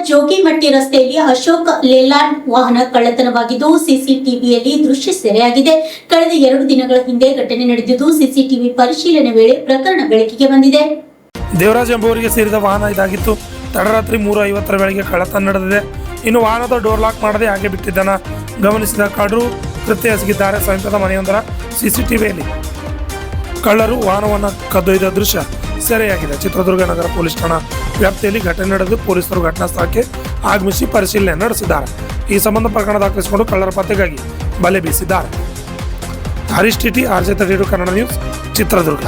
ಜೋಗಿಮಟ್ಟಿ ರಸ್ತೆಯಲ್ಲಿ ಅಶೋಕ್ ಲೇಲ್ಯಾಂಡ್ ವಾಹನ ಕಳ್ಳತನವಾಗಿದ್ದು ಸಿಸಿಟಿವಿಯಲ್ಲಿ ದೃಶ್ಯ ಸೆರೆಯಾಗಿದೆ. ಕಳೆದ 2 ದಿನಗಳ ಹಿಂದೆ ಘಟನೆ ನಡೆದಿದ್ದು ಸಿಸಿಟಿವಿ ಪರಿಶೀಲನೆ ವೇಳೆ ಪ್ರಕರಣ ಬೆಳಕಿಗೆ ಬಂದಿದೆ. ದೇವರಾಜ್ ಎಂಬುವರಿಗೆ ಸೇರಿದ ವಾಹನ ಇದಾಗಿತ್ತು. ತಡರಾತ್ರಿ 3:50 ವೇಳೆಗೆ ಕಳ್ಳತನ ನಡೆದಿದೆ. ಇನ್ನು ವಾಹನದ ಡೋರ್ ಲಾಕ್ ಮಾಡದೆ ಹಾಗೆ ಬಿಟ್ಟಿದ್ದನ್ನ ಗಮನಿಸಿದ ಕಳ್ಳರು ಕೃತ್ಯ ಎಸಗಿದ್ದಾರೆ. ಸಮೀಪದ ಮನೆಯೊಂದರ ಸಿಸಿಟಿವಿಯಲ್ಲಿ ಕಳ್ಳರು ವಾಹನವನ್ನು ಕದ್ದೊಯ್ದ ದೃಶ್ಯ ಸೆರೆಯಾಗಿದೆ. ಚಿತ್ರದುರ್ಗ ನಗರ ಪೊಲೀಸ್ ಠಾಣಾ ವ್ಯಾಪ್ತಿಯಲ್ಲಿ ಘಟನೆ ನಡೆದು ಪೊಲೀಸರು ಘಟನಾ ಸ್ಥಳಕ್ಕೆ ಆಗಮಿಸಿ ಪರಿಶೀಲನೆ ನಡೆಸಿದ್ದಾರೆ. ಈ ಸಂಬಂಧ ಪ್ರಕರಣ ದಾಖಲಿಸಿಕೊಂಡು ಕಳ್ಳರ ಪತ್ತೆಗಾಗಿ ಬಲೆ ಬೀಸಿದ್ದಾರೆ. Harish TT, RJ32 Kannada news, Chitradurga.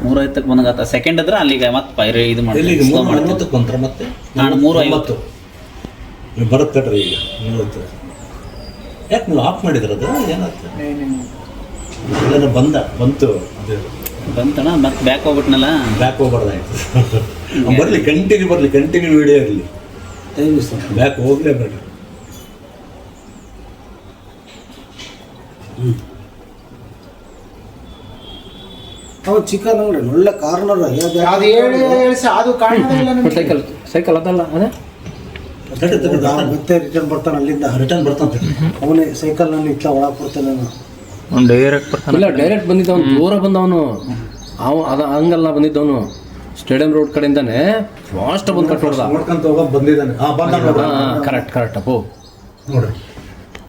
ಮೂರೈತಕ್ಕೆ ಬಂದಾಗ ಸೆಕೆಂಡ್ ಇದ್ರೆ ಅಲ್ಲಿಗೆ ಮತ್ತೆ ಇದು ಮಾಡಿ ಮತ್ತೆ ನಾನು 3:50 ಬರುತ್ತೆ ಕಟ್ರಿ. ಈಗ 30 ಯಾಕೆ ನೀವು ಆಫ್ ಮಾಡಿದ್ರದು ಏನಾಗ್ತದೆ? ಇಲ್ಲ ಬಂತು ಬಂತಣ್ಣ, ಮತ್ತೆ ಬ್ಯಾಕ್ ಹೋಗ್ಬಿಟ್ನಲ್ಲ. ಬ್ಯಾಕ್ ಹೋಗ್ಬಾರ್ದಾಯ್ತು. ಬರಲಿ, ಕಂಟಿನ್ಯೂ ವಿಡಿಯೋ ಇರಲಿ, ಬ್ಯಾಕ್ ಹೋಗ್ಲೇಬೇಡ. ಅವ್ನು ಚಿಕನ್ ನೋಡಿ ಒಳ್ಳೆ ಕಾರ್ನರ್ ಸೈಕಲ್ ಅದಲ್ಲ ಅದೇ ಮತ್ತೆ ರಿಟರ್ನ್ ಬರ್ತಾನೆ, ಅಲ್ಲಿಂದ ರಿಟರ್ನ್ ಬರ್ತಾನೆ. ಅವನೇ ಸೈಕಲ್ ನಲ್ಲಿ ಇಟ್ಲ ಒಳಗೆ ಕೊಡ್ತಾನೆ. ಡೈರೆಕ್ಟ್ ಬಂದಿದ್ದವನು, ದೂರ ಬಂದವನು. ಅದ ಹಂಗಲ್ಲ ಬಂದಿದ್ದವನು, ಸ್ಟೇಡಿಯಂ ರೋಡ್ ಕಡೆಯಿಂದಾನೆ ಫಾಸ್ಟ್ ಬಂದು ಕಟ್ ಹೊಡ್ದ. ನೋಡ್ಕೊಂತ ಹೋಗ ಬಂದಿದ್ದಾನೆ. ಕರೆಕ್ಟ್ ಅಪ್ಪು ನೋಡ್ರಿ.